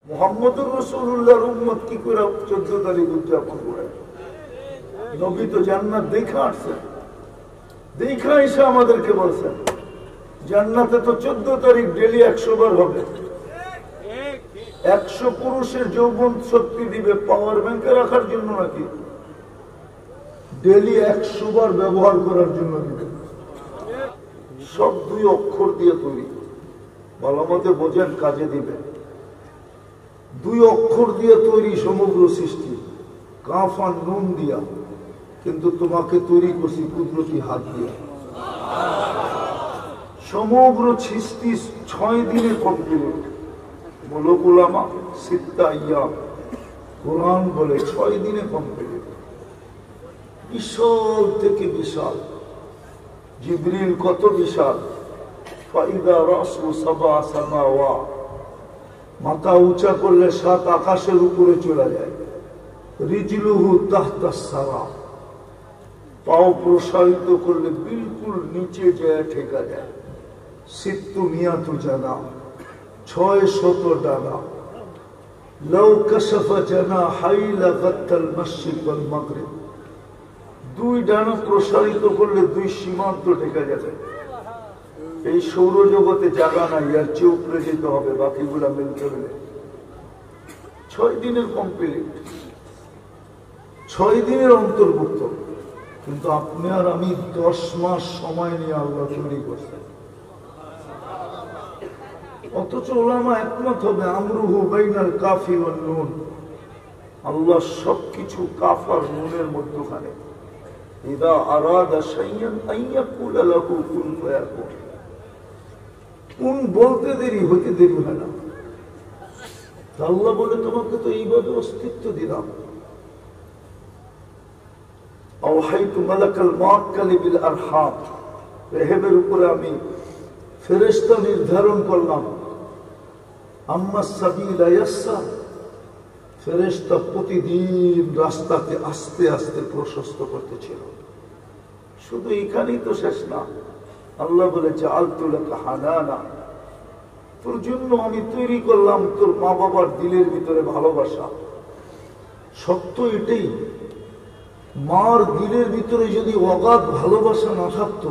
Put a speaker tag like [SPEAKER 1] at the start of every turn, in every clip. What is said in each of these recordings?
[SPEAKER 1] মুহাম্মদুর রাসূলুল্লাহর উম্মত কি করে 14 তারিখ উদযাপন করে? নবী তো জান্নাত দেখা আসছেন, দেখা এসে আমাদেরকে বলছেন জান্নাতে তো 14 তারিখ ডেলি 100 বার হবে। 100 পুরুষের যৌবন শক্তি দিবে পাওয়ার ব্যাংকে রাখার জন্য নাকি ডেলি 100 বার ব্যবহার করার জন্য দিবে? সব 2 অক্ষর দিয়ে তৈরি, ভালো মতে বোঝেন, কাজে দিবে। 2 অক্ষর দিয়ে তৈরি সমগ্র সৃষ্টি, কাফ আর নুন দিয়া, কিন্তু তোমাকে তৈরি করছি কুদরতি হাত দিয়া। সমগ্র সৃষ্টি 6 দিনে কমপ্লিট। মুলুক উলামা সিত্তা আইয়াম, কোরআন বলে 6 দিনে কমপ্লিট। বিশাল থেকে বিশাল, জিবরিল কত বিশাল, ফাইদা রাসু সাবা সামাওয়া, মাথা উঁচা করলে 7 আকাশের উপরে চলে যায়। রিজলুহু তাহতা সারা, পাও প্রসারিত করলে বিলকুল নিচে যায় ঠেকা যায়। সিত্তু মিয়াতু জানা, 600 ডানা। লাউ কাশাফা জানা হাইলা গাত্তাল মাশরিক ওয়াল মাগরিব, 2 ডানা প্রসারিত করলে 2 সীমান্ত ঠেকা যাবে। এই সৌরজগতে জায়গা নাই, আর চেয়ে উপরে যেতে হবে, বাকিগুলা মিলতে হবে। 6 দিনের কমপ্লিট, 6 দিনের অন্তর্ভুক্ত। কিন্তু আপনি আর আমি 10 মাস সময় নিয়ে আল্লাহ তৈরি করছেন। অথচ উলামা একমত হবে আমরুহু বাইনাল কাফি ওয়ান নুন, আল্লাহ সবকিছু কাফ আর নুনের মধ্যখানে। ইদা আরাদা শাইয়ান আইয়াকুলা লাহু কুন ফায়াকুন, কোন বলতে দেরি হতে দেরি হয় না। আল্লাহ বলে তোমাকে তো এইভাবে অস্তিত্ব দিলাম। আওহাইতু মালাকাল মুআক্কালি বিল আরহাম, রেহেমের উপরে আমি ফেরেশতা নির্ধারণ করলাম। আম্মা সাবিলা ইয়াসসা, ফেরেশতা প্রতিদিন রাস্তাকে আস্তে আস্তে প্রশস্ত করতেছিল। শুধু এখানেই তো শেষ না, আল্লাহ বলেছে আলতু লাকা হানানা, তোর জন্য আমি তৈরি করলাম তোর মা বাবার দিলের ভিতরে ভালোবাসা। সত্য এটাই, মার দিলের ভিতরে যদি অগাধ ভালোবাসা না থাকতো,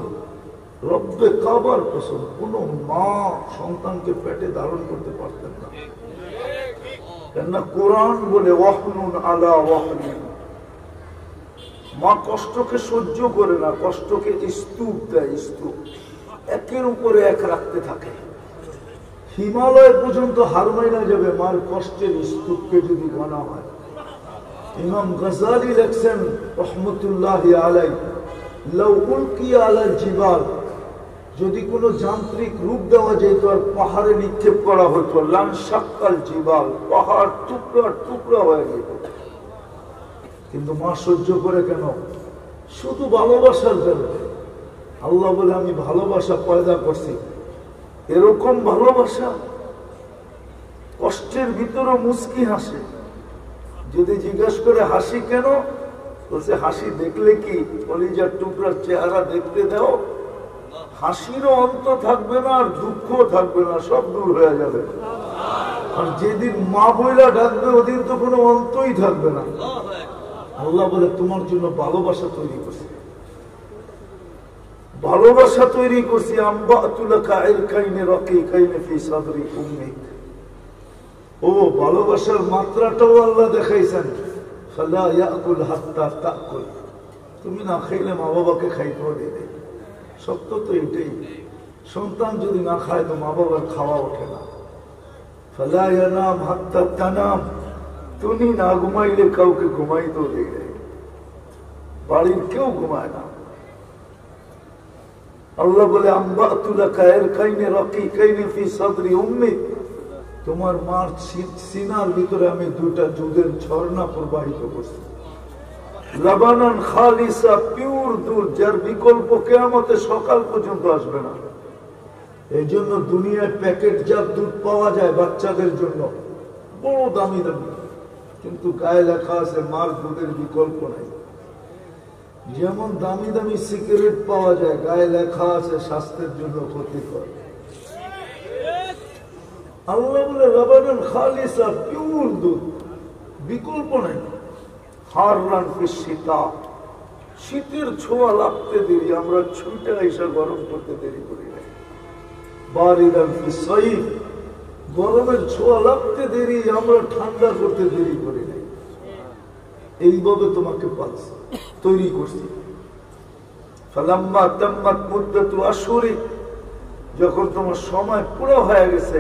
[SPEAKER 1] রব্বে কাবার কসম, কোন মা সন্তানকে পেটে ধারণ করতে পারতেন না। কেননা কোরআন বলে ওয়াহনুন আলা ওয়াহনিন, মা কষ্টকে সহ্য করে না, কষ্টকে স্তূপ দেয়, স্তূপ একের উপরে এক রাখতে থাকে। হিমালয় পর্যন্ত হার মাইনা যাবে মার কষ্টের স্তূপকে যদি বানা হয়। ইমাম গজালি লেখছেন রহমতুল্লাহি আলাইহি, লাউ উলকিয়া আলাল জিবাল, যদি কোনো যান্ত্রিক রূপ দেওয়া যেত আর পাহাড়ে নিক্ষেপ করা হতো, লানশাক্কাল জিবাল, পাহাড় টুকরা টুকরা হয়ে যেত। কিন্তু মা সহ্য করে কেন? শুধু ভালোবাসার জন্য। আল্লাহ বলে আমি ভালোবাসা পয়দা করছি। এরকম ভালোবাসা কষ্টের ভিতরও মুস্কি হাসে। যদি জিজ্ঞাসা করে হাসি কেন, বলছে হাসি দেখলে কি কলিজার টুকরার চেহারা দেখতে দাও, হাসিরও অন্ত থাকবে না আর দুঃখ থাকবে না, সব দূর হয়ে যাবে। আর যেদিন মা বইলা ডাকবে ওদিন তো কোনো অন্তই থাকবে না। আল্লাহ বলে তোমার জন্য ভালোবাসা তৈরি করছি, ভালোবাসা তৈরি করছি। ও ভালোবাসার মাত্রাটাও আল্লাহ দেখাইছেন, তুমি না খাইলে মা বাবাকে খাইতেও দেবে। সত্য তো এটাই, সন্তান যদি না খায় তো মা বাবার খাওয়া ওঠে না। ফালা ইয়ানাম হাত্তা তানাম, তুমি না ঘুমাইলে কাউকে ঘুমাইতেও দেবে, বাড়ির কেউ ঘুমায় না। আল্লাহ বলে আম্বাতু লাকা ইরকাইনি রাকিকাইনি ফি সাদরি উম্মি, তোমার মার সিনার ভিতরে আমি 2টা দুধের ঝর্ণা প্রবাহিত করছি। লাবানান খালিসা, পিওর দুধ, যার বিকল্প কিয়ামতে সকাল পর্যন্ত আসবে না। এই জন্য দুনিয়ায় প্যাকেটজাত দুধ পাওয়া যায় বাচ্চাদের জন্য, বড় দামি দামি, কিন্তু গায়ে লেখা আছে মার দুধের বিকল্প নাই। যেমন দামি দামি সিগারেট পাওয়া যায়, গায়ে লেখা আছে স্বাস্থ্যের জন্য ক্ষতিকর। আল্লাহ বলে লাবানান খালিসা, পিওর দুধ, বিকল্প নাই। হাররান ফি শীতা, শীতের ছোঁয়া লাগতে দেরি, আমরা ছুটে এসে গরম করতে দেরি করি নাই। বারিদান ফি সাইফ, গরমের ছোঁয়া লাগতে দেরি, আমরা ঠান্ডা করতে দেরি করি নাই। এইভাবে তোমাকে পাচ্ছি, তৈরি করছি। ফালাম্মা তাম্মাত মুদ্দাতু আশহুরি, যখন তোমার সময় পুরো হয়ে গেছে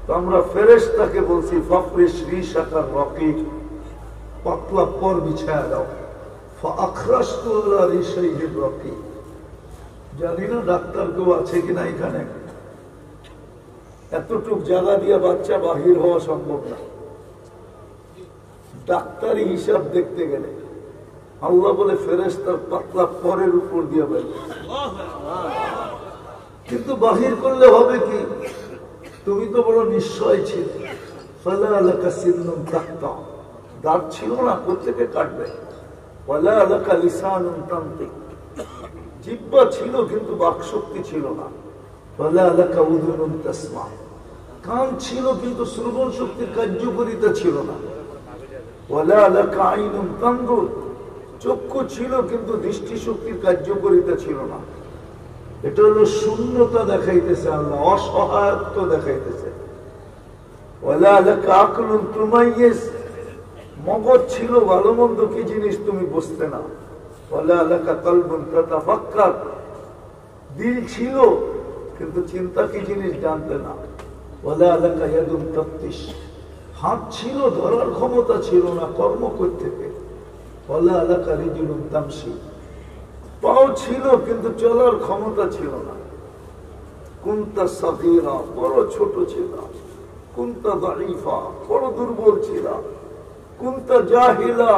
[SPEAKER 1] তো আমরা ফেরেশতাকে বলছি ফাফরিশ রিশাকার রকিক, পাতলা পর বিছায়া দাও। ফাআখরাজতু আলা রিশাইহি রকিক। জানি না ডাক্তার কেউ আছে কিনা এখানে, এতটুক জায়গা দিয়ে বাচ্চা বাহির হওয়া সম্ভব না। ডাক্তারি হিসাব দেখতে গেলে আল্লাহ বলে ফেরেশতার পাতলা পরের উপর দিয়ে বের, কিন্তু বাহির করলে হবে কি? তুমি তো বড় নিশ্চয় ছিলে। ফালা আলাকা সিন্নুন তাক্তা, দাঁত ছিল না, কোত্থেকে কাটবে? ওয়ালা আলাকা লিসানুন তানতিক, জিহ্বা ছিল কিন্তু বাকশক্তি ছিল না। ওয়ালা আলাকা উযুনুন তাসমা, কান ছিল কিন্তু শ্রবণ শক্তির কার্যকারিতা ছিল না। ওয়ালা আলাকা আইনুন তানদুর, চক্ষু ছিল কিন্তু দৃষ্টিশক্তির কার্যকারিতা ছিল না। এটা হলো শূন্যতা দেখাইতেছে আল্লাহ, অসহায়ত্ব দেখাইতেছে। ওয়ালা আলাকা আকলুন তুমাইয়িজ, মগজ ছিল, ভালো মন্দ কি জিনিস তুমি বুঝতে না। ওয়ালা আলাকা কলবুন তাতাফাক্কার, দিল ছিল কিন্তু চিন্তা কি জিনিস জানতে না। ওয়ালা আলাকা ইয়াদুন তাফতিশ, হাত ছিল, ধরার ক্ষমতা ছিল না, কর্ম করতে থেকে। ওয়ালা আলাকা রিজুলুন তামশি, পাও ছিল কিন্তু চলার ক্ষমতা ছিল না। কুনতা সাগীরা, বড় ছোট ছিল। কুনতা দাঈফা, বড় দুর্বল ছিল। কুনতা জাহিলা,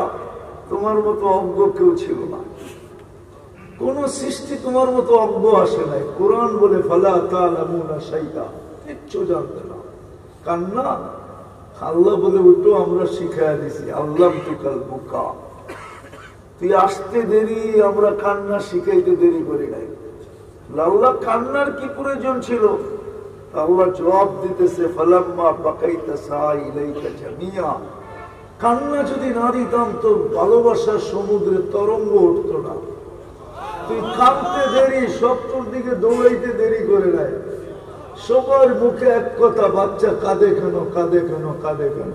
[SPEAKER 1] তোমার মতো অজ্ঞ কেউ ছিল না। কোন সৃষ্টি তোমার মতো অজ্ঞ আসে নাই। কোরআন বলে ফালা তা'লামুনা শাইআ, কিচ্ছু জানতে না। কান্না, আল্লাহ বলে ওটো আমরা শিখাইয়া দিছি। আল্লাহ তুকাল বুকা, তুই আসতে দেরি, আমরা কান্না শিখাইতে দেরি করি নাই। আল্লাহ কান্নার কি প্রয়োজন ছিল? আল্লাহ জবাব দিতেছে ফালাম্মা বাকাইতা ইলাইকা জামিয়া, কান্না যদি না দিতাম তো ভালোবাসার সমুদ্রে তরঙ্গ উঠতো না। তুই কাঁদতে দেরি, সত্তর দিকে দৌড়াইতে দেরি করে নাই। সবার মুখে এক কথা, বাচ্চা কাঁদে কেন, কাঁদে কেন, কাঁদে কেন?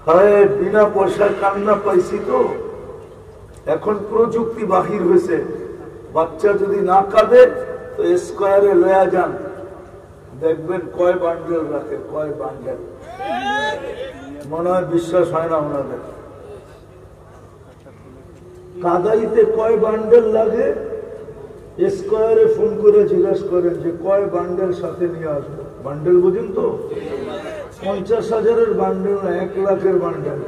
[SPEAKER 1] হ্যাঁ, বিনা পয়সায় কান্না পাইছি তো। এখন প্রযুক্তি বাহির হয়েছে, বাচ্চা যদি না কাঁদে তো স্কয়ারে লয়া যান, দেখবেন কয় বান্ডেল রাখে, কয় বান্ডেল। মনে হয় বিশ্বাস হয় না ওনাদের। কাদাইতে কয় বান্ডেল লাগে, স্কয়ারে ফোন করে জিজ্ঞাসা করেন যে কয় বান্ডেল সাথে নিয়ে আসবো। বান্ডেল বুঝেন তো? 50,000-এর বান্ডেল না, 1 লাখের বান্ডেল।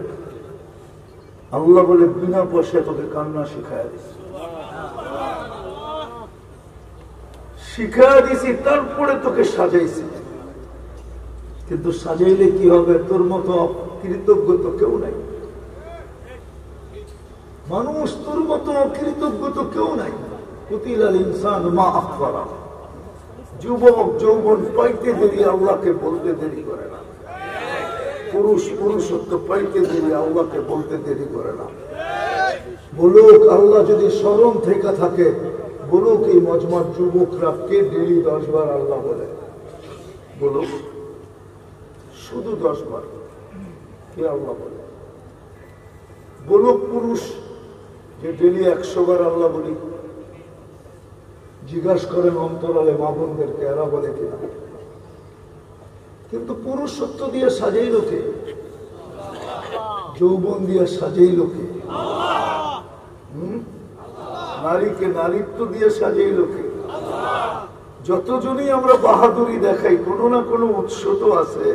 [SPEAKER 1] আল্লাহ বলে বিনা পয়সায় তোকে কান্না শিখায় দিছি, শিখায় দিছি, তারপরে তোকে সাজাইছি। কিন্তু সাজাইলে কি হবে? তোর মতো অকৃতজ্ঞ তো কেউ নাই। মানুষ তোর মতো অকৃতজ্ঞ তো কেউ নাই। কুতিলাল ইনসানু মা আকফারা, যুবক যৌবন পাইতে দেরি, আল্লাহকে বলতে দেরি করে না। পুরুষ পুরুষত্ব পাইতে দেরি, আল্লাহকে বলতে দেরি করে না। বলুক আল্লাহ যদি স্মরণ থেকে থাকে, বলুক এই মজমার যুবকরা কে ডেলি 10 বার আল্লাহ বলে? বলুক, শুধু 10 বার কে আল্লাহ বলে? বলুক পুরুষ যে ডেলি 100 বার আল্লাহ বলি। জিজ্ঞাসা করেন অন্তরালে মা বোনদেরকে, এরা বলে কিনা? কিন্তু পুরুষত্ব দিয়ে সাজাইল কে? যৌবন দিয়ে সাজাইল কে? নারীকে নারীত্ব দিয়ে সাজাইল কে? যতজনই আমরা বাহাদুরি দেখাই, কোনো না কোনো উৎস তো আছে।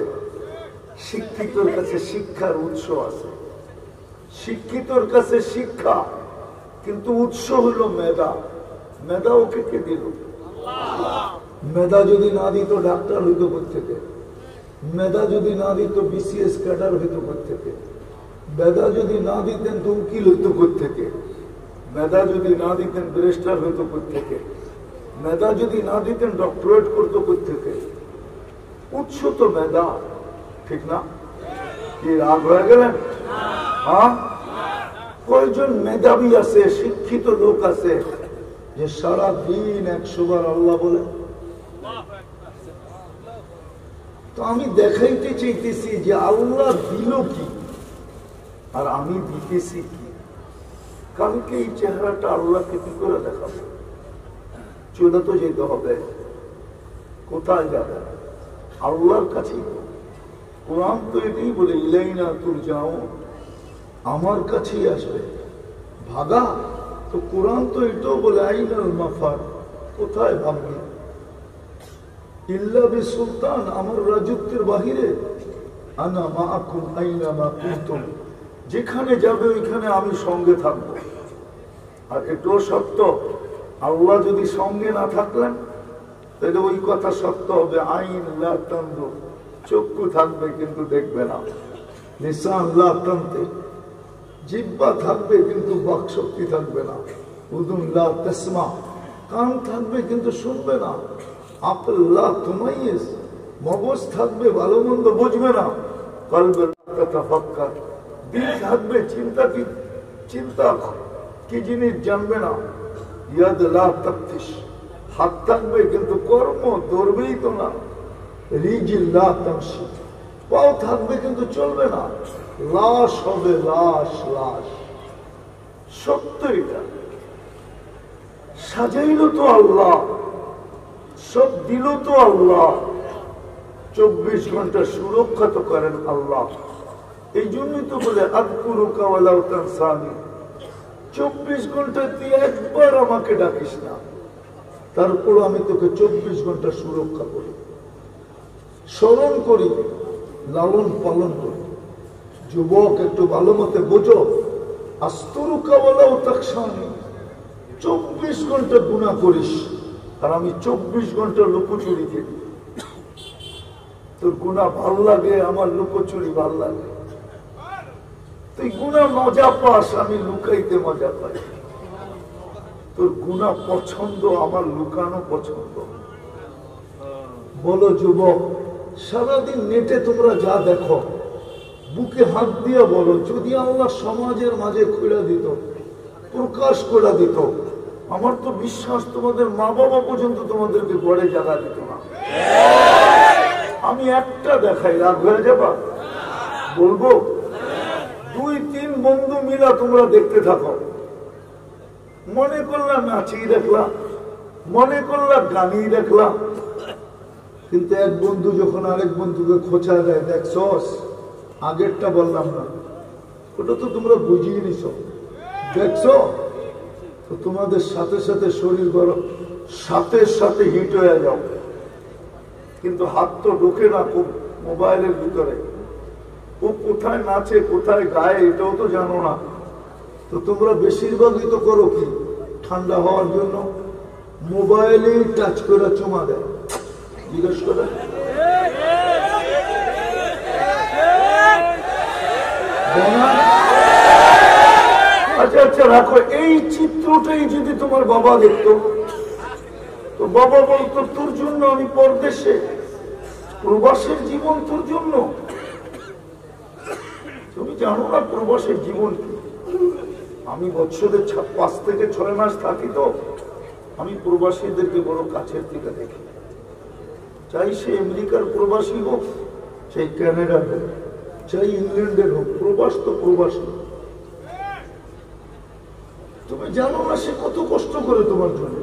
[SPEAKER 1] শিক্ষিতর কাছে শিক্ষার উৎস আছে, শিক্ষিতর কাছে শিক্ষা, কিন্তু উৎস হলো মেধা। মেধা ওকে কে দিল? মেধা যদি না দিত ডাক্তার হইতো কোত্থেকে? মেধা যদি না দিত বিসিএস ক্যাডার হইতো কোত্থেকে? মেধা যদি না দিতেন তো উকিল হইতো কোত্থেকে? মেধা যদি না দিতেন ব্যারিস্টার হইতো কোত্থেকে? মেধা যদি না দিতেন ডক্টরেট করতো কোত্থেকে? উৎস তো মেধা, ঠিক না? কি রাগ হয়ে গেলেন? হ্যাঁ, কয়জন মেধাবী আছে, শিক্ষিত লোক আছে যে সারা দিন 100 বার আল্লাহ বলে? তো আমি দেখাইতে চাইতেছি যে আল্লাহ দিল কি আর আমি দিতেছি কি। কালকে এই চেহারাটা আল্লাহকে কি করে দেখাবো? চলে তো যেতে হবে। কোথায় যাবে? আল্লাহর কাছেই। কোরআন তো এটাই বলে, ইলাইনা তুরজাউন, আমার কাছেই আসবে ভাগা। তো কোরআন তো এটাও বলে, আইনাল মাফার, কোথায় ভাববে? ইল্লা বিসুলতান, আমার রাজত্বের বাহিরে। আনা মাআকুম আইনা মা কুনতুম, যেখানে যাবে ওইখানে আমি সঙ্গে থাকবো। আর এটাও সত্য, আল্লাহ যদি সঙ্গে না থাকলেন তাহলে ওই কথা সত্য হবে, আইন লা তানজুর, চক্ষু থাকবে কিন্তু দেখবে না, লিসান লা তানতিক, জিহ্বা থাকবে কিন্তু বাকশক্তি থাকবে না, উযুন লা তাসমা, কান থাকবে কিন্তু শুনবে না, আকল লা তুমাইয়িজ, মগজ থাকবে ভালো মন্দ বুঝবে না, কলবে লা তাতাফাক্কার, দিল থাকবে চিন্তা কি জিনিস জানবে না, ইয়াদ লা তাফতিশ, হাত থাকবে কিন্তু কর্ম ধরবেই তো না, রিজিল লা তামশি, পাও থাকবে কিন্তু চলবে না, লাশ হবে লাশ লাশ। সত্য এটা। সাজাইল তো আল্লাহ, সব দিল তো আল্লাহ, 24 ঘন্টা সুরক্ষা তো করেন আল্লাহ। এই জন্যই তো বলে আযকুরুকা ওয়ালাউ তানসানি, 24 ঘন্টা তুই একবার আমাকে ডাকিস না, তারপর আমি তোকে 24 ঘন্টা সুরক্ষা করি, স্মরণ করি, লালন পালন করি। যুবক একটু ভালো মতে বোঝো, আস্তুরুকা ওয়ালাউ তাকশানি, 24 ঘন্টা গুনাহ করিস আর আমি 24 ঘন্টা লুকোচুরি করি। তোর গুনাহ ভাল লাগে, আমার লুকোচুরি ভাল লাগে। তুই গুনাহ মজা পাস, আমি লুকাইতে মজা পাই। তোর গুনাহ পছন্দ, আমার লুকানো পছন্দ। বলো যুবক, সারাদিন নেটে তোমরা যা দেখো, বুকে হাত দিয়ে বলো, যদি আল্লাহ সমাজের মাঝে খুলে দিত, প্রকাশ করে দিত, আমার তো বিশ্বাস তোমাদের মা বাবা পর্যন্ত তোমাদেরকে গড়ে জায়গা দিত না। আমি একটা দেখাই, রাগ হয়ে যাবা? বলবো 2-3 বন্ধু মিলা তোমরা দেখতে থাকো। মনে করলাম নাচিয়ে দেখলাম, মনে করলাম গানই দেখলাম, কিন্তু এক বন্ধু যখন আরেক বন্ধুকে খোঁচা দেয়, দেখছস আগেরটা বললাম না, ওটা তো তোমরা বুঝিয়ে নিছ, দেখছো তো তোমাদের সাথে সাথে শরীর গরম, সাথে সাথে হিট হয়ে যাও, কিন্তু হাত তো ঢোকে না খুব মোবাইলের ভিতরে। ও কোথায় নাচে কোথায় গায়ে এটাও তো জানো না। তো তোমরা বেশিরভাগই তো করো কি, ঠান্ডা হওয়ার জন্য মোবাইলে টাচ করে চুমা দেয়। জিজ্ঞেস করে আচ্ছা আচ্ছা রাখো, এই চিত্রটাই যদি তোমার বাবা দেখতো, তো বাবা বলতো তোর জন্য আমি পরদেশে, প্রবাসের জীবন তোর জন্য। তুমি জানো না প্রবাসের জীবন কি? আমি বছরে 5 থেকে 6 মাস থাকি, তো আমি প্রবাসীদেরকে বড় কাছের থেকে দেখি। চাই সে আমেরিকার প্রবাসী হোক, সেই ক্যানাডার হোক, চাই ইংল্যান্ডের হোক, প্রবাস তো প্রবাসী। তুমি জানো না সে কত কষ্ট করে তোমার জন্য।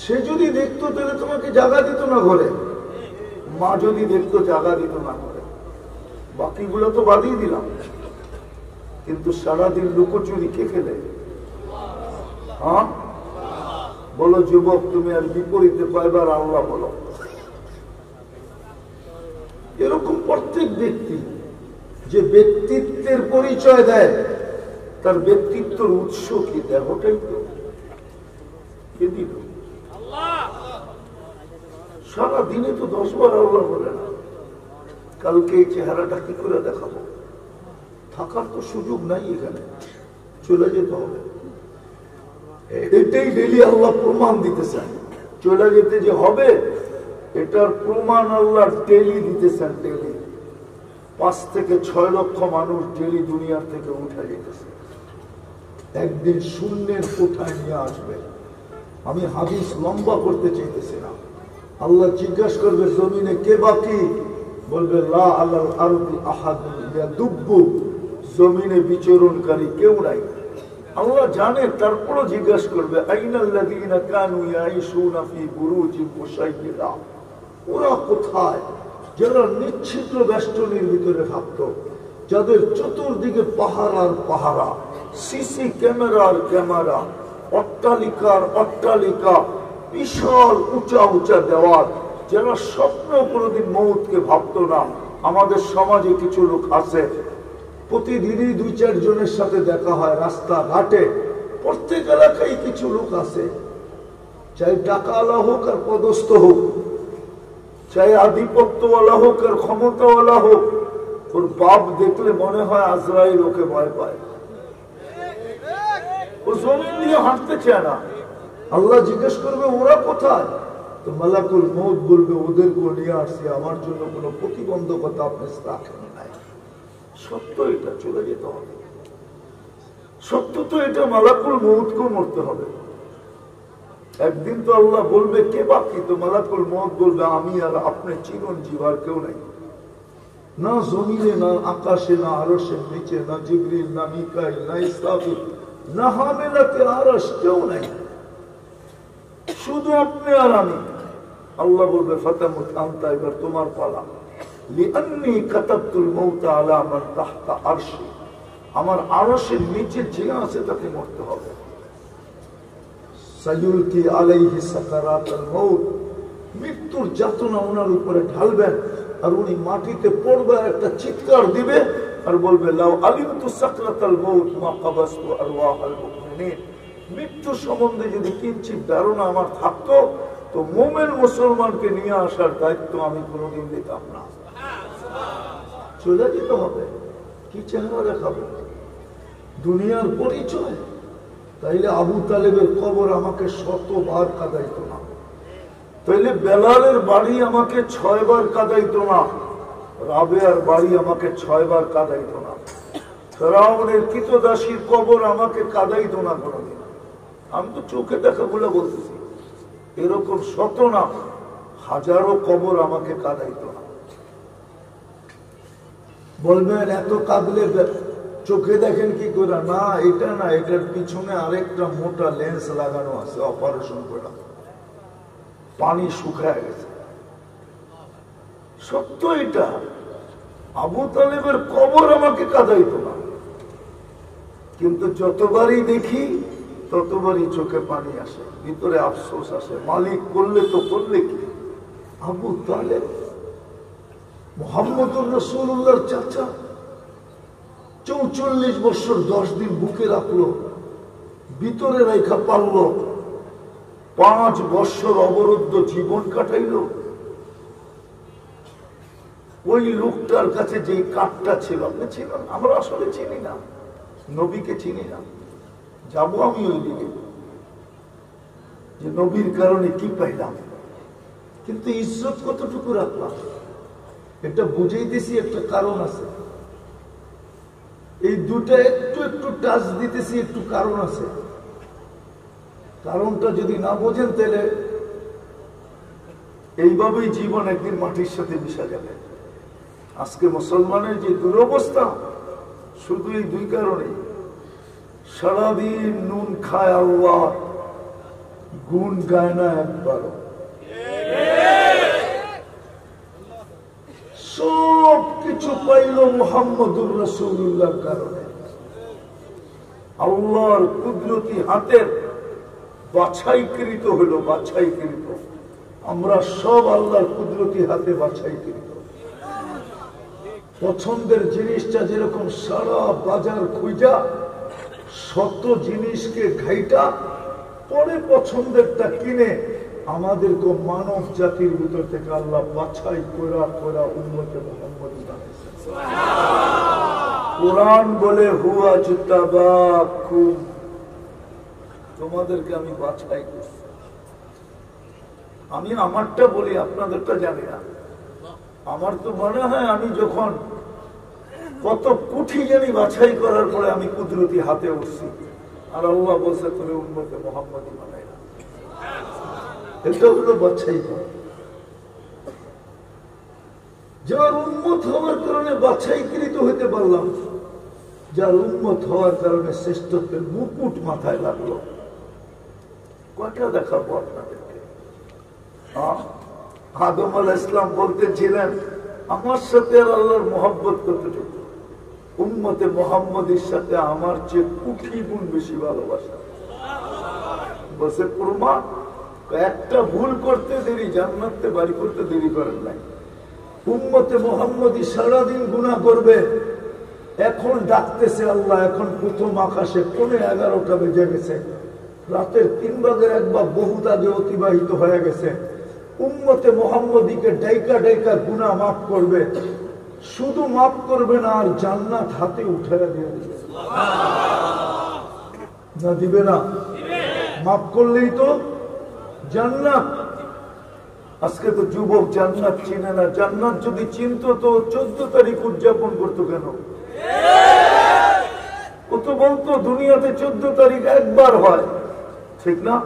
[SPEAKER 1] সে যদি দেখতো তাহলে তোমাকে জায়গা দিত না ঘরে, মা যদি দেখতো জায়গা দিত না ঘরে, বাকিগুলো তো বাদই দিলাম। কিন্তু সারাদিন লুকোচুরি কে খেলে? হ্যাঁ বলো যুবক, তুমি আর বিপরীতে পাইবার আল্লাহ বলো। এরকম প্রত্যেক ব্যক্তি যে ব্যক্তিত্বের পরিচয় দেয়, তার ব্যক্তিত্বের উৎস কি? দেহটাই তো কে দিল? সারা দিনে তো 10 বার আল্লাহ বলে না। কালকে এই চেহারাটা কি করে দেখাবো? থাকার তো সুযোগ নাই, এখানে চলে যেতে হবে। এটাই ডেলি আল্লাহ প্রমাণ দিতে চান। চলে যেতে যে হবে, এটার প্রমাণ আল্লাহ ডেলি দিতেছেন। ডেলি 5 থেকে 6 লক্ষ মানুষ ডেলি দুনিয়ার থেকে উঠে যেতেছে, একদিন শূন্যের কোঠায় নিয়ে আসবে। আমি হাদিস লম্বা করতে চাইতেছি না। আল্লাহ জিজ্ঞাসা করবে জমিনে কে বাকি, বলবে লা আলাল আরদি আহাদুন ইয়াদুব্বু, জমিনে বিচরণকারী কেউ নাই। আল্লাহ জানে, তারপরও জিজ্ঞাসা করবে আইনাল্লাযীনা কানু ইয়াঈশুনা ফি বুরুজিন মুশাইয়্যিদা, ওরা কোথায় যারা নিশ্চিদ্র বেষ্টনীর ভিতরে থাকতো, যাদের চতুর্দিকে পাহাড় আর পাহারা, সিসি ক্যামেরার ক্যামেরা, অট্টালিকার অট্টালিকা, বিশাল উঁচা উঁচা দেওয়াল, যারা স্বপ্ন কোনোদিন মৌতকে ভাবতো না। আমাদের সমাজে কিছু লোক আছে, প্রতিদিনই 2-4 জনের সাথে দেখা হয় রাস্তা ঘাটে। প্রত্যেক এলাকায় কিছু লোক আছে, চাই টাকাওয়ালা হোক আর পদস্থ হোক, চাই আধিপত্যওয়ালা হোক আর ক্ষমতাওয়ালা হোক, ওর বাপ দেখলে মনে হয় আজরাইল ওকে ভয় পায়, ও জমিন দিয়ে হাঁটতে চায় না। আল্লাহ জিজ্ঞেস করবে ওরা কোথায়, তো মালাকুল মউত বলবে ওদেরকে নিয়ে আসছে, আমার জন্য কোনো প্রতিবন্ধকতা আপনি রাখেন নাই। সত্য এটা, চলে যেতে হবে। সত্য তো এটা, মালাকুল মউতকেও মরতে হবে। একদিন তো আল্লাহ বলবে কে বাকি, তো মালাকুল মউত বলবে আমি আর আপনি চিরঞ্জীব, আর কেউ নাই। না জমিনে, না আকাশে, না আরশের নিচে, না জিবরিল, না মিকাইল, না ইসরাফিল, না হামেলাতে আরশ, কেউ নাই, শুধু আপনি আর আমি। আল্লাহ বলবে ফাতামুত আনতা, এবার তোমার পালা। লিআন্নী কাতাবতুল মাউতা আলা মান তাহতা আরশি, আমার আরশের নিচে যে আছে তাকে মরতে হবে। সায়ুলকি আলাইহি সাকারাতুল মাউত, মৃত্যুর যাতনা ওনার উপরে ঢালবেন, আর উনি মাটিতে পড়বে, একটা চিৎকার দিবে আর বলবে লাউ আলিমতু সাকরাতাল মাউত মা কাবাসতু আরওয়াহাল মুমিনিন, মৃত্যু সম্বন্ধে যদি কিঞ্চিত ধারণা আমার থাকতো, তো মুমিন মুসলমানকে নিয়ে আসার দায়িত্ব আমি কোনোদিন দিতাম না। চলে যেতে হবে, কি চেহারা দেখাবো, দুনিয়ার পরিচয়। তাইলে আবু তালেবের কবর আমাকে 100বার কাঁদাইতো না, তাইলে বেলালের বাড়ি আমাকে 6 বার কাঁদাইতো না, রাবেয়ার বাড়ি আমাকে 6 বার কাঁদাইতো না, ফেরাউনের কৃতদাসীর কবর আমাকে কাঁদাইতো না কোনোদিন। আমি তো চোখে দেখা বলে বলতেছি, এরকম 100 না 1000 কবর আমাকে কাঁদাইতো না। বলবেন এত কাঁদলে চোখে দেখেন কি করে? না, এটা না, এটার পিছনে আরেকটা মোটা লেন্স লাগানো আছে, অপারেশন করা, পানি শুকায় গেছে। সত্য এটা, আবু তালেবের কবর আমাকে কাঁদাইতো না, কিন্তু যতবারই দেখি ততবারই চোখে পানি আসে, ভিতরে আফসোস আসে, মালিক করলে তো করলে কি। আবু তালেব মুহাম্মদুর রাসূলুল্লাহর চাচা, 44 বছর 10 দিন বুকে রাখলো, ভিতরে রেখা পারল, 5 বছর অবরুদ্ধ জীবন কাটাইল। ওই লোকটার কাছে যে কাঠটা ছিল, আপনি চিনেন, আমরা আসলে চিনি না, নবীকে চিনি না। যাবো আমি ওই দিকে, যে নবীর কারণে কি পাইলাম, কিন্তু ইজ্জত কতটুকু রাখলাম এটা বুঝাইতেছি, একটা কারণ আছে। এই দুটা একটু একটু টাচ দিতেছি, একটু কারণ আছে। কারণটা যদি না বোঝেন তাহলে এইভাবেই জীবন একদিন মাটির সাথে মিশা যাবে। আজকে মুসলমানের যে দুরবস্থা, শুধু এই 2 কারণে। সারাদিন নুন খায় আল্লাহ, গুণ গায় না একবারও। সব কিছু পাইল মুহাম্মদুর রাসূলুল্লাহর কারণে। আল্লাহর কুদরতি হাতের বাছাইকৃত হলো, বাছাইকৃত। আমরা সব আল্লাহর কুদরতি হাতে বাছাইকৃত। পছন্দের জিনিসটা যেরকম সারা বাজার খুঁজা 100 জিনিসকে ঘাইটা পরে পছন্দেরটা কিনে, আমাদেরকে মানব জাতির ভিতর থেকে আল্লাহ বাছাই করা করা উম্মতে মুহাম্মদ বানাইছেন। কোরআন বলে হুয়া জুতাবাকুম, তোমাদেরকে আমি বাছাই করছি। আমি আমারটা বলি, আপনাদেরটা জানি না। আমার তো মনে হয় আমি যখন কত কুঠি জানি বাছাই করার পরে আমি কুদরতি হাতে উঠছি, আর আল্লাহ বলছে তুমি উম্মতে মুহাম্মদী বানাই না। এটা হলো বাছাই করা। যার উম্মত হওয়ার কারণে বাছাইকৃত হইতে পারলাম, যার উম্মত হওয়ার কারণে শ্রেষ্ঠত্বের মুকুট মাথায় লাগলো। কয়টা দেখাবো আপনাদেরকে? আদম আলাইহিস সালাম বলতেছিলেন আমার সাথে আর আল্লাহর মহব্বত কতটুকু? উম্মতে মুহাম্মদীর সাথে আমার চেয়ে কোটি গুণ বেশি ভালোবাসা। বসে প্রমাণ, একটা ভুল করতে দেরি, জান্নাতে বাড়ি করতে দেরি করেন নাই। উম্মতে মুহাম্মদী সারাদিন গুনাহ করবে, এখন ডাকতেছে আল্লাহ, এখন প্রথম আকাশে 11:15 বেজে গেছে, রাতের 3 ভাগের 1 ভাগ বহুত আগে অতিবাহিত হয়ে গেছে। উম্মতে মুহাম্মদীকে ডাইকা ডাইকা গুনাহ মাফ করবে, শুধু মাফ করবে না, আর জান্নাত হাতে উঠাইয়া দিয়ে দিবে। না দিবে না? মাফ করলেই তো জান্নাত। আজকে তো যুবক জান্নাত চিনে না। জান্নাত যদি চিনতো তো 14 তারিখ উদযাপন করতো কেন? ও তো বলতো দুনিয়াতে 14 তারিখ একবার হয়, ঠিক না?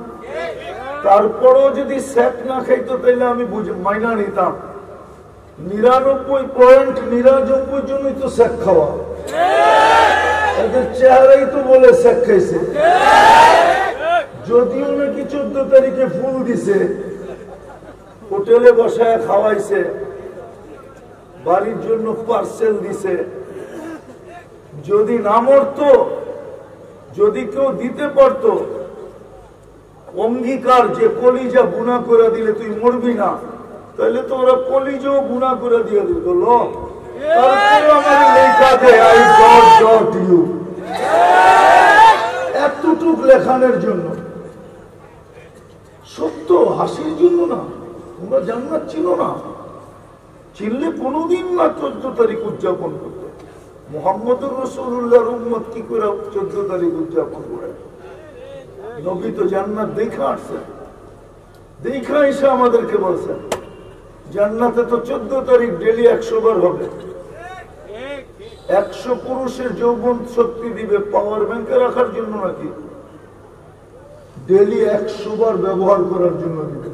[SPEAKER 1] তারপরও যদি স্যাক না খাইতো তাইলে আমি মাইনা নিতাম। 99.99 জন্যই তো স্যাক খাওয়া। এদের চেহারাই তো বলে স্যাক খাইছে। যদিও নাকি 14 তারিখে ফুল দিছে, হোটেলে বসায় খাওয়াইছে, বাড়ির জন্য পার্সেল দিছে। যদি না মরতো, যদি কেউ দিতে পারতো অঙ্গীকার যে কলিজা গুনাহ করে দিলে তুই মরবি না, তাহলে তো ওরা কলিজাও গুনাহ করে দিয়ে দিত। এতটুক লেখানের জন্য, সত্য হাসির জন্য না। তোমরা জান্নাত চিনো না, চিনলে কোনোদিন না 14 তারিখ উদযাপন করতে। মুহাম্মদুর রাসূলুল্লাহর উম্মত কি করে 14 তারিখ উদযাপন করে? নবী তো জান্নাত দেখা আসছেন, দেখা এসে আমাদেরকে বলছেন জান্নাতে তো 14 তারিখ ডেলি 100 বার হবে। 100 পুরুষের যৌবন শক্তি দিবে পাওয়ার ব্যাংকে রাখার জন্য নাকি? ডেলি 100 বার ব্যবহার করার জন্য দিবে।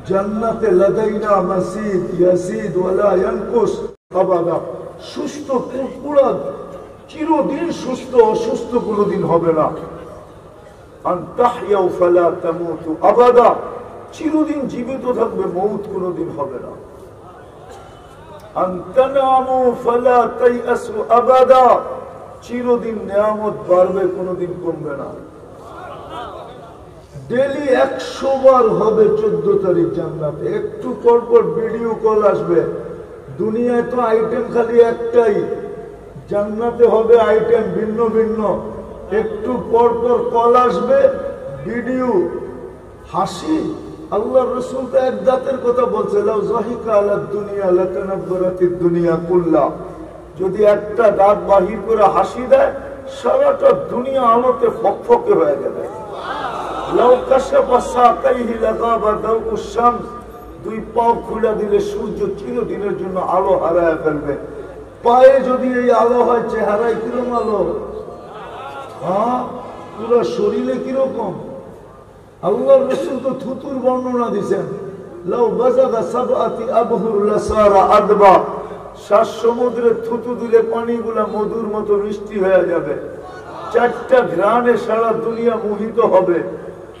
[SPEAKER 1] জান্নাতে লাদাইনা মাসিদ ইয়াসিদ ওয়ালা ইয়ানকুস আবাদা। সুস্থ পুরা চিরদিন সুস্থ, অসুস্থ কোনোদিন হবে না। আন তাহইয়াউ ফালা তামুতু আবাদা, চিরদিন জীবিত থাকবে, মউত কোনোদিন হবে না। আন তানামু ফালা তাইয়াসু আবাদা, চিরদিন নিয়ামত বাড়বে, কোনোদিন কমবে না। ডেলি 100 বার হবে 14 তারিখ জান্নাতে। একটু পর পর ভিডিও কল আসবে। দুনিয়ায় তো আইটেম খালি একটাই, জান্নাতে হবে আইটেম ভিন্ন ভিন্ন। একটু পর পর কল আসবে, ভিডিও, হাসি। আল্লাহ রাসূল তো এক দাঁতের কথা বলছে, লাউ যাহিকা আলা দুনিয়া লাতানাব্বারাতিদ দুনিয়া কুল্লা। যদি একটা দাঁত বাহির করে হাসি দেয়, সারাটা দুনিয়া আলোতে ফকফকে হয়ে যাবে। লাউ কাশাফা সাকাইহি লাগাবা দাউউশ শামস, 2 পাও খুলে দিলে সূর্য চিরদিনের জন্য আলো হারায় ফেলবে। পায়ে যদি এই আলো হয়, চেহারায় কিরকম আলো? হ্যাঁ, পুরো শরীরে কিরকম? আল্লাহ রাসূল তো থুতুর বর্ণনা দিয়েছেন, লাউ বাযাগা সাবআতি আবহুর লাসারা আদবা। 7 সমুদ্রে থুতু দিলে পানিগুলা মধুর মতো মিষ্টি হয়ে যাবে। 4টা ঘ্রাণে সারা দুনিয়া মোহিত হবে।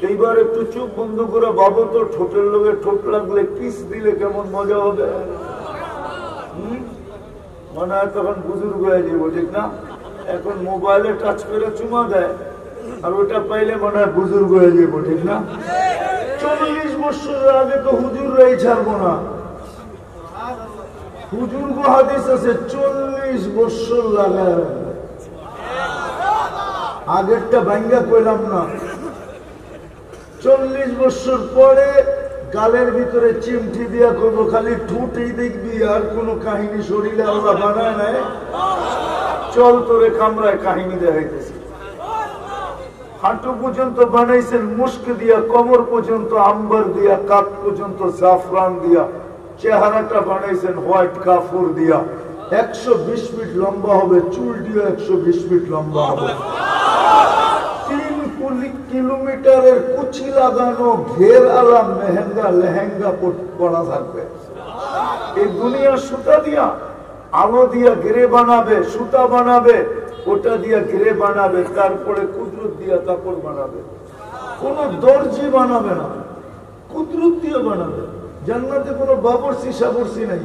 [SPEAKER 1] এইবার একটু চোখ বন্ধ করে ভাবো তো, ঠোঁটের লোকে ঠোঁট লাগলে কিস দিলে কেমন মজা হবে। মনে হয় তখন বুজুর্গ হয়ে যাবো, ঠিক না? এখন মোবাইলে টাচ করে চুমা দেয়, আর ওটা পাইলে মনে হয় বুজুর্গ হয়ে যাবো, ঠিক না? 40 বছরের আগে তো হুজুররাই ছাড়বো না। হুজুর্গ হাদিস আছে 40 বছর লাগায়। আগেরটা ভাঙ্গা কইলাম না। 40 বছর পরে গালের ভিতরে চিমটি দিয়া করবো, খালি ঠুটেই দেখবি, আর কোন কাহিনী শরীরে আল্লাহ বানায় নাই। চল তোরে কামরায় কাহিনী দেখাইতেছি। হাঁটু পর্যন্ত বানাইছেন মুস্ক দিয়া, কোমর পর্যন্ত আম্বার দিয়া, কাপ পর্যন্ত জাফরান দিয়া, চেহারাটা বানাইছেন হোয়াইট কাপড় দিয়া। 120 ফিট লম্বা হবে, চুল দিয়ে 120 ফিট লম্বা হবে। 3 কিলোমিটারের কুচি লাগানো ঘের আলা মেহেঙ্গা লেহেঙ্গা পরা থাকবে। এই দুনিয়ার সুতা দিয়া, আলো দিয়া ঘিরে বানাবে, সুতা বানাবে, ওটা দিয়া ঘিরে বানাবে, তারপরে কুদরত দিয়া কাপড় বানাবে। কোন দর্জি বানাবে না, কুদরত দিয়ে বানাবে। জান্নাতে কোনো বাবরসি সাবরসি নাই,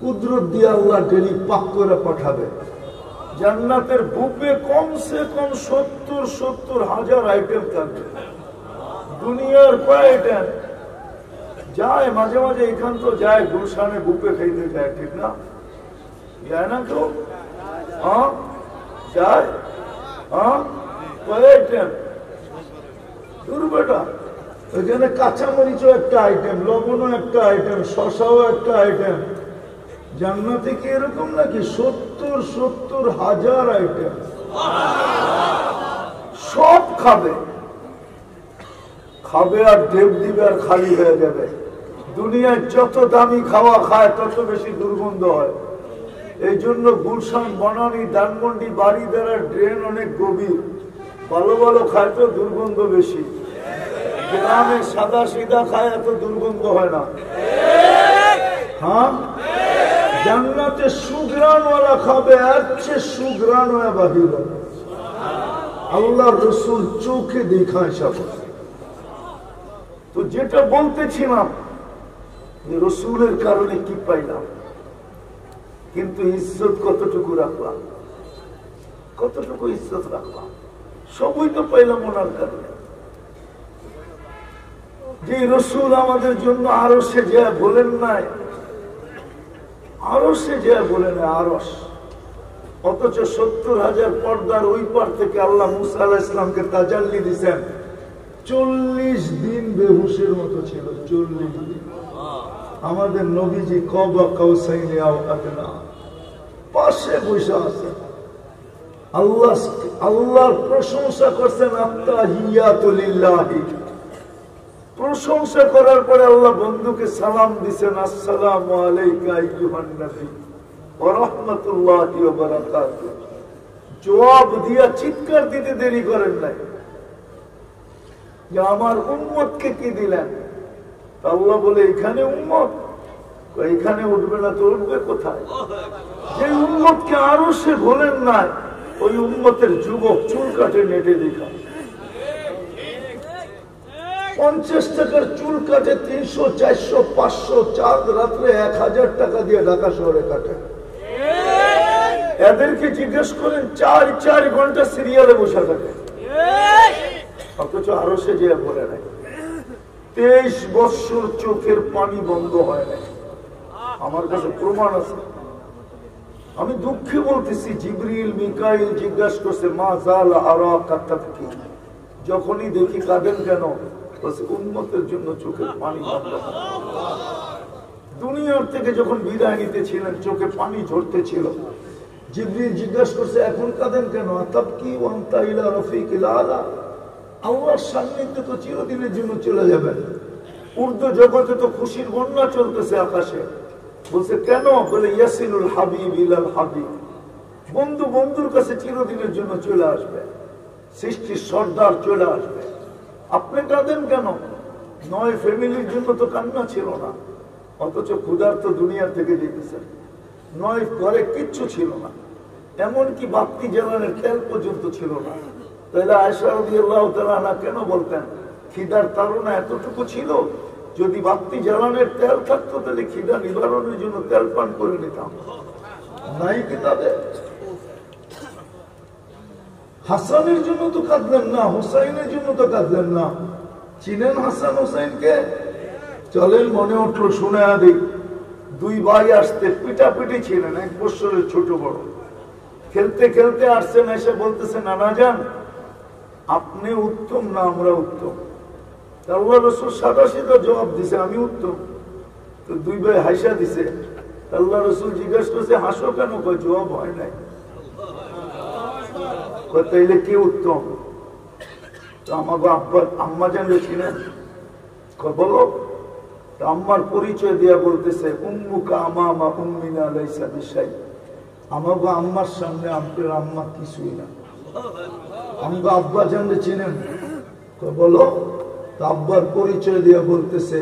[SPEAKER 1] কুদরত দিয়ে আল্লাহ ডেলি পাক করে পাঠাবে। জান্নাতের বুকে কমসে কম 70,000 আইটেম থাকবে। দুনিয়ার কয় আইটেম যায়, মাঝে মাঝে এখান তো যায়, গুলশানে বুকে খাইতে যায়, ঠিক না? যায় না কেউ? হ্যাঁ যায়। হ্যাঁ কয় আইটেম? দুর্বেটা ওইখানে কাঁচামরিচও একটা আইটেম, লবণও একটা আইটেম, শশাও একটা আইটেম। জান্নাতে কি এরকম নাকি? 70,000 আইটেম, সব খাবে খাবে আর ঢেপ দিবে আর খালি হয়ে যাবে। দুনিয়ায় যত দামি খাওয়া খায় তত বেশি দুর্গন্ধ হয়। এই জন্য গুলশান, বনানী, ধানমন্ডি, বাড়িদারা ড্রেন অনেক গভীর। ভালো ভালো খায় তো দুর্গন্ধ বেশি। গ্রামে সাদা সিধা খায় এত দুর্গন্ধ হয় না। হ্যাঁ, জান্নাতে সুগ্রানওয়ালা খাবে, আছে সুগ্রান হয়ে বাহির হবে। আল্লাহ রসুল চোখে দেখায় সব। তো যেটা বলতেছিলাম যে রসুলের কারণে কি পাইলাম, কিন্তু ইজ্জত কতটুকু রাখলাম, কতটুকু ইজ্জত রাখলাম? সবই তো পাইলাম ওনার কারণে। যে রসুল আমাদের জন্য আরো সে যা বলেন নাই, আরো সে যা বলে না আরস, অথচ 70,000 পর্দার ওই পার থেকে আল্লাহ মুসা আলাইহিস সালামকে তাজাল্লি দিয়েছেন। 40 দিন বেহুশের মতো ছিল, 40 দিন। আমাদের নবীজি কবা কাউসাইনে আও আদনা পাশে বসে আছে। আল্লাহর প্রশংসা করছেন, আত্তাহিয়াতু লিল্লাহি। প্রশংসা করার পরে আল্লাহ বন্ধুকে সালাম দিছেন, আসসালামু আলাইকা আইয়ুহান নবী ওয়া রাহমাতুল্লাহি ওয়া বারাকাতুহু। জবাব দিয়া চিৎকার দিতে দেরি করেন নাই যে আমার উম্মতকে কি দিলেন। আল্লাহ বলে এখানে উম্মত, এখানে উঠবে না তো উঠবে কোথায়? যে উম্মতকে আরো সে বলেন নাই, ওই উম্মতের যুবক চুল কাটে নেটে দেখা। 50 টাকার চুল কাটে, 300, 400, 500, চাঁদ রাত্রে 1000 টাকা দিয়ে ঢাকা শহরে কাটে। এদেরকে জিজ্ঞেস করেন 4 ঘন্টা সিরিয়ালে বসে থাকে, অথচ আরো সে যে বলে নাই 23 বছর চোখের পানি বন্ধ হয় নাই। আমার কাছে প্রমাণ আছে। আমি দুঃখে বলতেছি, জিবরিল মিকাইল জিজ্ঞাসা করছে মা জাল আরাকা তাবকি, যখনই দেখি কাঁদেন কেন? উম্মতের জন্য চোখের পানি বন্ধ। দুনিয়ার থেকে যখন বিদায় নিতেছিলেন চোখে পানি ঝরতেছিল, জিবরিল জিজ্ঞাসা করছে এখন কাঁদেন কেন? তাবকি ওয়া আনতা ইলা রাফিকিল আলা, আল্লাহর সান্নিধ্যে তো চিরদিনের জন্য চলে যাবেন। উর্দু জগতে তো খুশির বন্যা চলতেছে আকাশে। বলছে কেন? বলে ইয়াসিলুল হাবিব ইলাল হাবিব, বন্ধু বন্ধুর কাছে চিরদিনের জন্য চলে আসবে, সৃষ্টির সর্দার চলে আসবে। আপনি কাঁদেন কেন? নয় ফ্যামিলির জন্য তো কান্না ছিল না, অথচ ক্ষুধার তো দুনিয়া থেকে যেতেছেন। নয় ঘরে কিচ্ছু ছিল না, এমনকি বাতি জ্বালানোর তেল পর্যন্ত ছিল না। তাহলে আয়েশা রাদিয়াল্লাহু তাআলা আনহা কেন বলতেন খিদার তাড়না এতটুকু ছিল, যদি বাতি জ্বালানোর তেল থাকতো তাহলে খিদা নিবারণের জন্য তেল পান করে নিতাম। নাই কিতাবে। হাসানের জন্য তো কাঁদলেন না, হুসাইনের জন্য তো কাঁদলেন না। চিনেন হাসান হুসাইনকে? চলেন মনে উঠলো শুনে দিই। 2 ভাই আসতে পিটাপিটি ছিলেন, 1 বছরের ছোট বড়। খেলতে খেলতে আসছেন, এসে বলতেছে নানা যান আপনি উত্তম না আমরা উত্তম? আল্লাহ রাসূল সাদা সিধা জবাব দিছে আমি উত্তম। তো 2 ভাই হাসা দিছে। আল্লাহ রাসূল জিজ্ঞাসা করছে হাসো কেন? জবাব হয় নাই। তাইলে কে উত্তম? তো আমাকে আব্বা আম্মা জানলে ছিলেন, বলো। তো আম্মার পরিচয় দিয়া বলতেছে উম্মুকা আমামা উম্মিনা লাইসা বিশাই, আমাকে আম্মার সামনে আপনার আম্মা কিছুই না। আমাকে আব্বা জানলে চিনেন, বলো। তো আব্বার পরিচয় দিয়া বলতেছে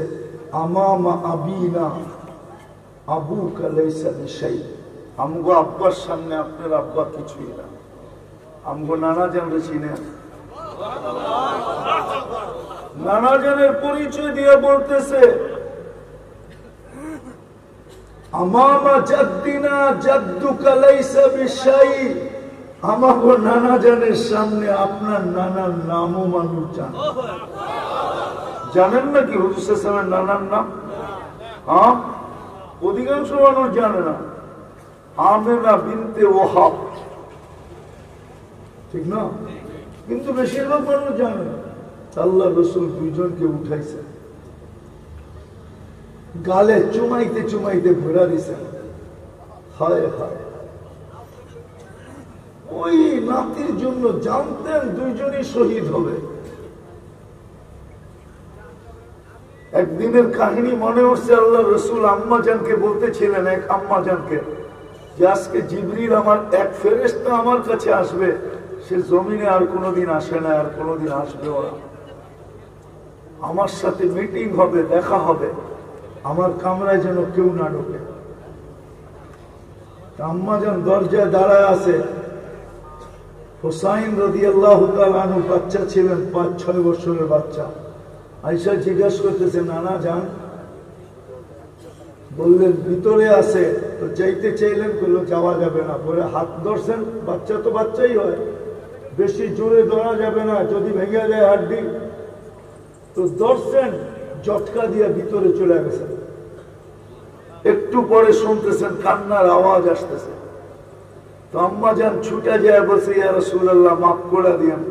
[SPEAKER 1] আমামা আবিনা আবুকা লাইসা বিশাই, আমগো আব্বার সামনে আপনার আব্বা কিছুই না। আমগো নানা জানলে চিনেন, নানা জানের পরিচয় দিয়ে বলতেছে আমামা জাদ্দিনা জাদ্দুকা লাইসা বিশাই, আমাগো নানা জানের সামনে আপনার নানার নামও মানুষ জানে। জানেন নাকি হুজুর সাল্লাল্লাহু আলাইহি ওয়াসাল্লামের নানার নাম? হ্যাঁ, অধিকাংশ মানুষ জানে না। আমেনা বিনতে ওহাব, ঠিক না? কিন্তু বেশিরভাগ মানুষ জানে না। আল্লাহ রসুল দুইজনকে উঠাইছে, গালে চুমাইতে চুমাইতে ঘোরা দিছে। হায় হায়, ওই নাতির জন্য জানতেন দুইজনই শহীদ হবে। একদিনের কাহিনী মনে হচ্ছে, আল্লাহ রসুল আম্মা জানকে বলতেছিলেন, এক আম্মা জানকে, যে আজকে জিবরিল আমার এক ফেরেশতা আমার কাছে আসবে, সে জমিনে আর কোনোদিন আসে না, আর কোনোদিন আসবে ওরা, আমার সাথে মিটিং হবে, দেখা হবে, আমার কামরায় যেন কেউ না ঢোকে। আম্মা জান দরজায় দাঁড়ায় আছে। হুসাইন রাদিয়াল্লাহু তাআলা আনহু বাচ্চা ছিলেন, 5-6 বছরের বাচ্চা। আয়েশা জিজ্ঞাসা করতেছে, নানা যান? বললেন ভিতরে আছে। তো যাইতে চাইলেন, বললো যাওয়া যাবে না। পরে হাত ধরছেন, বাচ্চা তো বাচ্চাই হয়, বেশি জোরে ধরা যাবে না, যদি ভেঙে যায় হাড্ডি। তো ধরছেন, জটকা দিয়ে ভিতরে চলে গেছেন। একটু পরে শুনতেছেন কান্নার আওয়াজ আসতেছে। তো আম্মা যান ছুটে যায়, বলছে ইয়া রাসূলুল্লাহ মাফ করে দিয়েন,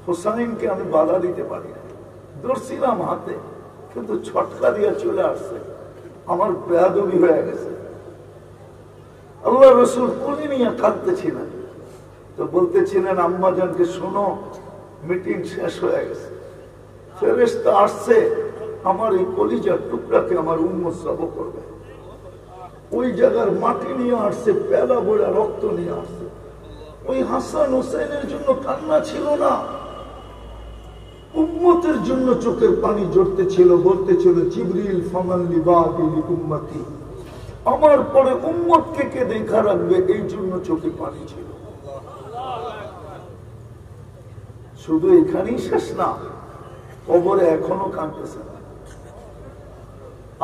[SPEAKER 1] হুসাইনকে আমি বাধা দিতে পারি না, ধরছিলাম হাতে, কিন্তু ছটকা দিয়ে চলে আসছে, আমার বেয়াদবি হয়ে গেছে। আল্লাহ রসুল কোলে নিয়ে কাঁদতেছিলেন। তো বলতেছিলেন আম্মা জানকে, শোনো, মিটিং শেষ হয়ে গেছে, ফেরেশতা আসছে, আমার এই কলিজার টুকরাকে আমার উম্মত জব করবে। ওই জায়গার মাটি নিয়ে আসছে, পেলা বোড়া রক্ত নিয়ে আসছে। ওই হাসান হোসেনের জন্য কান্না ছিল না, উম্মতের জন্য চোখের পানি জড়তে ছিল, বলতে ছিল জিবরিল ফামান লিবাদিল উম্মতি, আমার পরে উম্মতকে কে দেখা রাখবে, এই জন্য চোখে পানি ছিল। শুধু এখানেই শেষ না, কবরে এখনো কাঁদতেছে।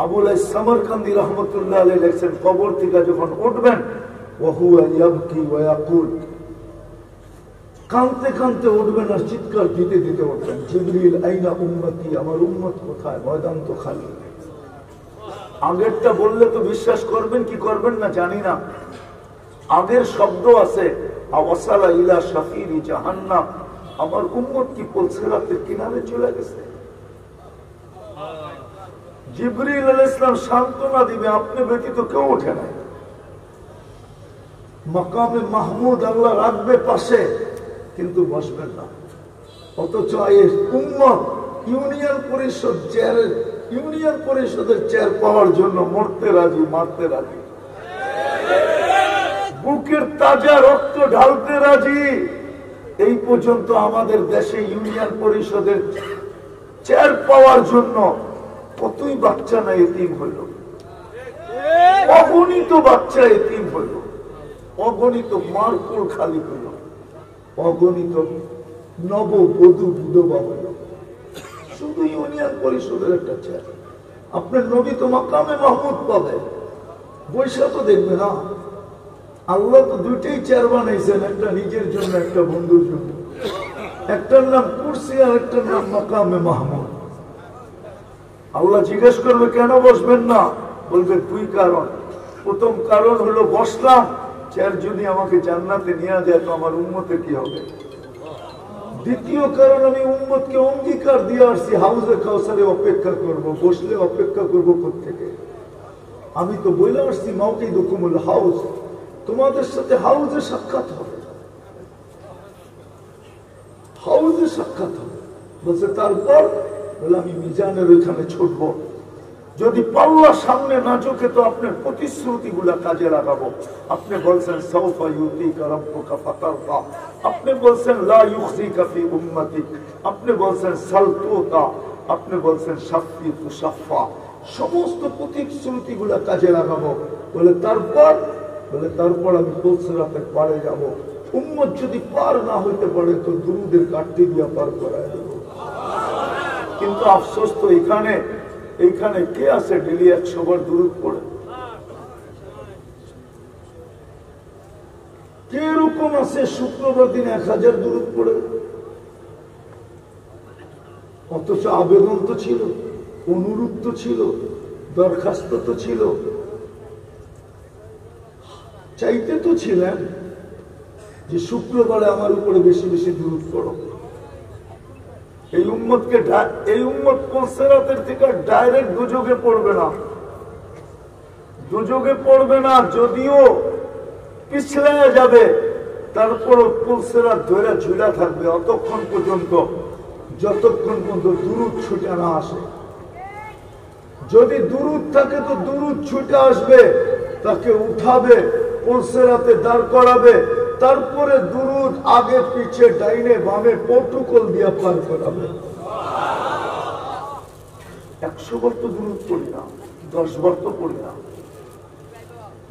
[SPEAKER 1] আবুল সামরকান্দি রহমতুল্লাহ আলাইহি লেখছেন, কবর থেকে যখন উঠবেন, ওয়াহুয়া ইয়াবকি ওয়া ইয়াকুল, কাঁদতে কাঁদতে উঠবেন আর চিৎকার দিতে দিতে উঠবেন, জিবরিল আইনা উম্মতি, আমার উম্মত কোথায়, ময়দান তো খালি। আগেরটা বললে তো বিশ্বাস করবেন কি করবেন না জানি না। আগের শব্দ আছে আওয়াসালা ইলা শাফিরি জাহান্নাম, আমার উম্মত কি পুলসিরাতের কিনারে চলে গেছে। জিবরিল আলাইহিস সালাম সান্ত্বনা দিবে, আপনি ব্যতীত কেউ ওঠে না। মাকামে মাহমুদ আল্লাহ রাখবে পাশে, কিন্তু বসবেন না। অথচ উম্মত ইউনিয়ন পরিষদের চেয়ার পাওয়ার জন্য মরতে রাজি, মারতে রাজি, বুকের তাজা রক্ত ঢালতে রাজি। এই পর্যন্ত আমাদের দেশে ইউনিয়ন পরিষদের চেয়ার পাওয়ার জন্য কতই বাচ্চা না এতিম হইল, অগণিত বাচ্চা এতিম হইল, অগণিত মারকুল খালি হইল, অগণিত নববধূ বিধবা হইল, শুধু ইউনিয়ন পরিষদের একটা চেয়ার। আপনার নবী তো মাকামে মাহমুদ পাবে, বৈশা তো দেখবে না। আল্লাহ তো দুইটাই চেয়ার বানাইছেন, একটা নিজের জন্য, একটা বন্ধুর জন্য। একটার নাম কুরসি আর একটার নাম মাকামে মাহমুদ। আল্লাহ জিজ্ঞেস করবে কেন বসবেন না, বলবে দুই কারণ। প্রথম কারণ হলো বসলাম, চেয়ার যদি আমাকে জান্নাতে নিয়ে যায় তো আমার উম্মতের কি হবে। দ্বিতীয় কারণ, আমি উম্মতকে অঙ্গীকার দিয়ে আসছি হাউজে কাউসারে অপেক্ষা করব, বসলে অপেক্ষা করবো কোত্থেকে। আমি তো বলে আসছি মাউকিদুকুমুল হাউজ, তোমাদের সাথে হাউজে সাক্ষাৎ হবে, হাউজে সাক্ষাৎ সাক্ষাৎ হবে। বলছে তারপর? বলে আমি মিজানের ওইখানে ছুটবো, যদি পাল্লা সামনে না চোখে তো আপনার প্রতিশ্রুতি গুলা কাজে লাগাবো। আপনি বলছেন সাউফা ইউতিকা রাব্বুকা ফাতারদা, আপনি বলছেন লা ইউখজিকা ফি উম্মতিক, আপনি বলছেন সালতুতা, আপনি বলছেন শাফি তুশাফা, সমস্ত প্রতিশ্রুতি গুলা কাজে লাগাবো। বলে তারপর? বলে তারপর আমি পুলসিরাতের পারে যাব, উম্মত যদি পার না হইতে পারে তো দুরুদের কাটতে দিয়া পার করায় দেব। কিন্তু আফসোস তো এইখানে কে আছে ডেলি 100 বার দুরুদ পড়ে? কে রকম আছে শুক্রবার দিন 1000 দুরুদ পড়ে? অথচ আবেদন তো ছিল, অনুরোধ তো ছিল, দরখাস্ত তো ছিল, চাইতে তো ছিলেন যে শুক্রবারে আমার উপরে বেশি বেশি দুরূদ পড়ো। এই উম্মত পুলসিরাতের থেকে ডাইরেক্ট দুযোগে পড়বে না, দুযোগে পড়বে না, যদিও পিছলে যাবে, তারপর পুলসিরাত ধরে ঝুলা থাকবে অতক্ষণ পর্যন্ত যতক্ষণ পর্যন্ত দুরূদ ছুটে না আসে। যদি দুরূদ থাকে তো দুরূদ ছুটে আসবে, তাকে উঠাবে, পুলসিরাতে দাঁড় করাবে, তারপরে দুরূদ আগে পিছে ডাইনে বামে প্রটোকল দিয়ে পার করাবে। 100 বার তো দুরূদ পড়ি না, 10 বার তো পড়ি না,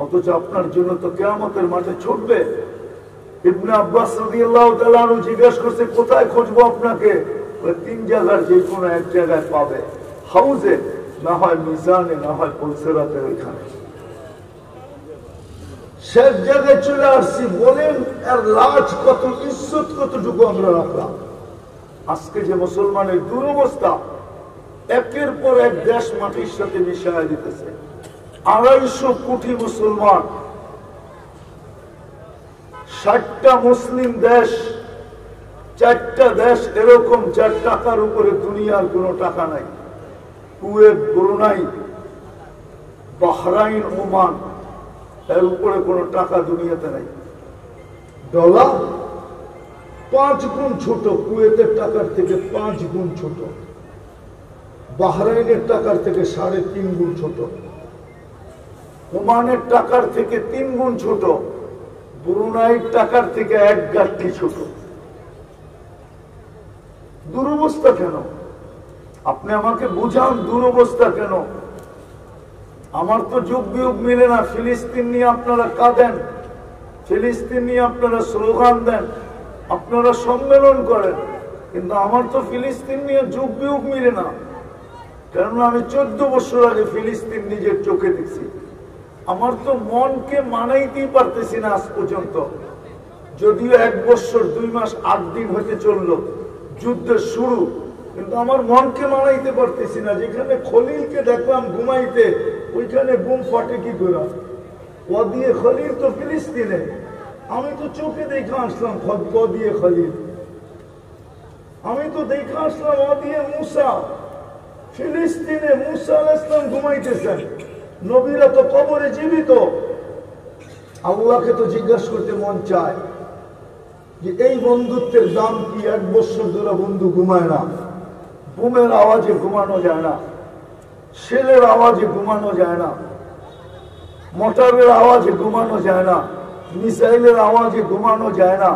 [SPEAKER 1] অথচ আপনার জন্য তো কিয়ামতের মাঠে ছুটবে। ইবনে আব্বাস রাদিয়াল্লাহু তাআলা আনহু জিজ্ঞাসা করছে কোথায় খুঁজবো আপনাকে? 3 জায়গার যে কোনো এক জায়গায় পাবে, হাউজে, না হয় মিজানে, না হয় পুলসিরাতের ওইখানে। শেষ জায়গায় চলে আসছি, বলেন আর লাজ কত, ইজ্জত কতটুকু আমরা রাখলাম। আজকে যে মুসলমানের দুরবস্থা, একের পর এক দেশ মাটির সাথে মিশায় দিতেছে। 250 কোটি মুসলমান, 60টা মুসলিম দেশ, 4টা দেশ এরকম যার টাকার উপরে দুনিয়ার কোনো টাকা নাই। কুয়েত, ব্রুনাই, বাহরাইন, ওমান, এর উপরে কোনো টাকা দুনিয়াতে নাই। ডলার 5 গুণ ছোট, কুয়েতের টাকার থেকে 5 গুণ ছোট, বাহরাইনের টাকার থেকে 3.5 গুণ ছোট, ওমানের টাকার থেকে 3 গুণ ছোট, ব্রুনাইয়ের টাকার থেকে 1 গাঁঠি ছোট। দুরবস্থা কেন? আপনি আমাকে বুঝান দুরবস্থা কেন? আমার তো যুগ বিয়োগ মিলে না। ফিলিস্তিন নিয়ে আপনারা কাঁদেন, ফিলিস্তিন নিয়ে আপনারা স্লোগান দেন, আপনারা সম্মেলন করেন, কিন্তু আমার তো ফিলিস্তিন নিয়ে যুগ বিয়োগ মিলে না। কেননা আমি 14 বছর আগে ফিলিস্তিন নিজের চোখে দেখছি। আমার তো মনকে মানাইতেই পারতেছি না আজ পর্যন্ত। যদিও 1 বছর 2 মাস 8 দিন হতে চললো যুদ্ধের শুরু, কিন্তু আমার মনকে মানাইতে পারতেছি না। যেখানে খলিলকে দেখলাম ঘুমাইতে, ওইখানে বুম ফাটে কি করে? ও দিয়ে খলিল তো ফিলিস্তিনে, আমি তো চোখে দেখে আসলাম ও দিয়ে খলিল, আমি তো দেখে আসলাম ও দিয়ে মুসা। ফিলিস্তিনে মুসা আলাইহিস সালাম ঘুমাইতেছেন, নবীরা তো কবরে জীবিত। আল্লাহকে তো জিজ্ঞাসা করতে মন চায় যে এই বন্ধুত্বের দাম কি? 1 বছর ধরে বন্ধু ঘুমায় না, বুমের আওয়াজে ঘুমানো যায় না, শেলের আওয়াজে ঘুমানো যায় না, মোটরের আওয়াজে ঘুমানো যায় না, মিসাইলের আওয়াজে ঘুমানো যায় না,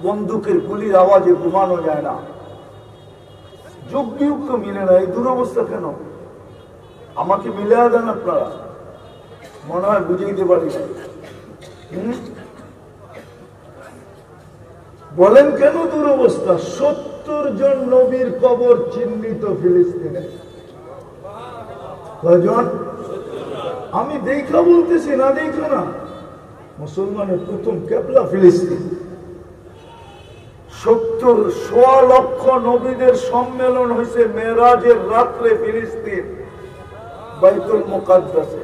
[SPEAKER 1] বন্দুকের গুলির আওয়াজে ঘুমানো যায় না। যুগ বিয়োগ তো মিলে না, এই দুরবস্থা কেন? আমাকে মিলে দেন আপনারা, মনে হয় বুঝাইতে পারি না। বলেন কেন দুরবস্থা? 70 জন নবীর কবর চিহ্নিত ফিলিস্তিনে। কয়জন? আমি দেখা বলতেছি না, দেখা না। মুসলমানের প্রথম কেবলা ফিলিস্তিন। 1.25 লক্ষ নবীদের সম্মেলন হয়েছে মেরাজের রাত্রে ফিলিস্তিন বাইতুল মুকাদ্দাসে।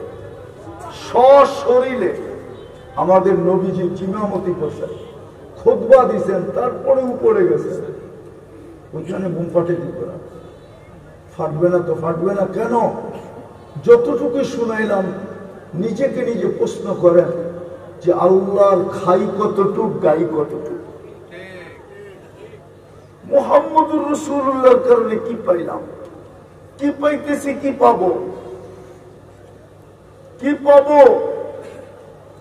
[SPEAKER 1] সশরীরে আমাদের নবীজি ইমামতি করছেন, খুতবা দিয়েছেন, তারপরে উপরে গেছে। ওইখানে বুম ফাটে কি করে? ফাটবে না তো ফাটবে না কেন? যতটুকু শুনাইলাম, নিজেকে নিজে প্রশ্ন করেন যে আল্লাহর খাই কতটুক, গাই কতটুক? মুহাম্মদুর রাসূলুল্লাহর কারণে কি পাইলাম, কি পাইতেছি, কি পাবো, কি পাবো,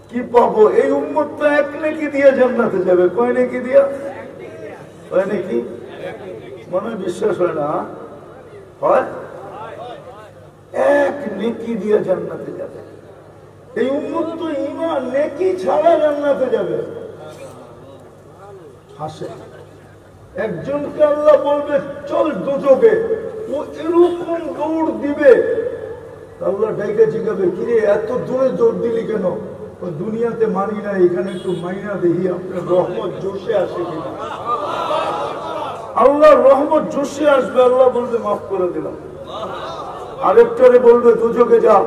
[SPEAKER 1] কি পাবো? এই উম্মত তো এক নেকি দিয়ে জান্নাতে যাবে। কয় নেকি দিয়া? কয় নেকি? মনে বিশ্বাস হয় না? হয় এক নেকি দিয়ে জান্নাতে যাবে। এই উম্মত তো ঈমান নেকি ছাড়া জান্নাতে যাবে। হাসে একজনকে আল্লাহ বলবে চল দোজখে, ও এরকম দৌড় দিবে, আল্লাহ ডাইকে জিজ্ঞাবে কিরে এত দূরে দৌড় দিলি কেন? দুনিয়াতে মানি না, এখানে একটু মাইনা দেখি আপনার রহমত জোশে আসে কিনা। আল্লাহর রহমত জোশে আসবে, আল্লাহ বলবে মাফ করে দিলাম। আরেকটারে বলবে দোজখে যা,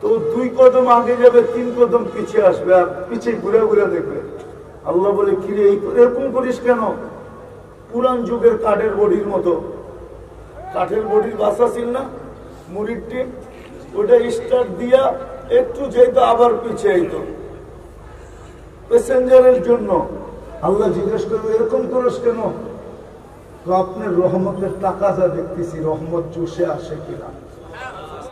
[SPEAKER 1] তো 2 কদম আগে যাবে, 3 কদম পিছিয়ে আসবে, আর পিছিয়ে ঘুরে ঘুরে দেখবে। আল্লাহ বলে কিরে এরকম করিস কেন? পুরান যুগের কাঠের বডির মতো, কাঠের বডির বাসা ছিল না মুড়ির টিন, ওটা স্টার্ট দিয়া একটু যেত আবার পিছিয়ে আইতো প্যাসেঞ্জারের জন্য। আল্লাহ জিজ্ঞেস করবে এরকম করিস কেন? তো আপনার রহমতের টাকা যা দেখতেছি, রহমত চুষে আসে কিনা।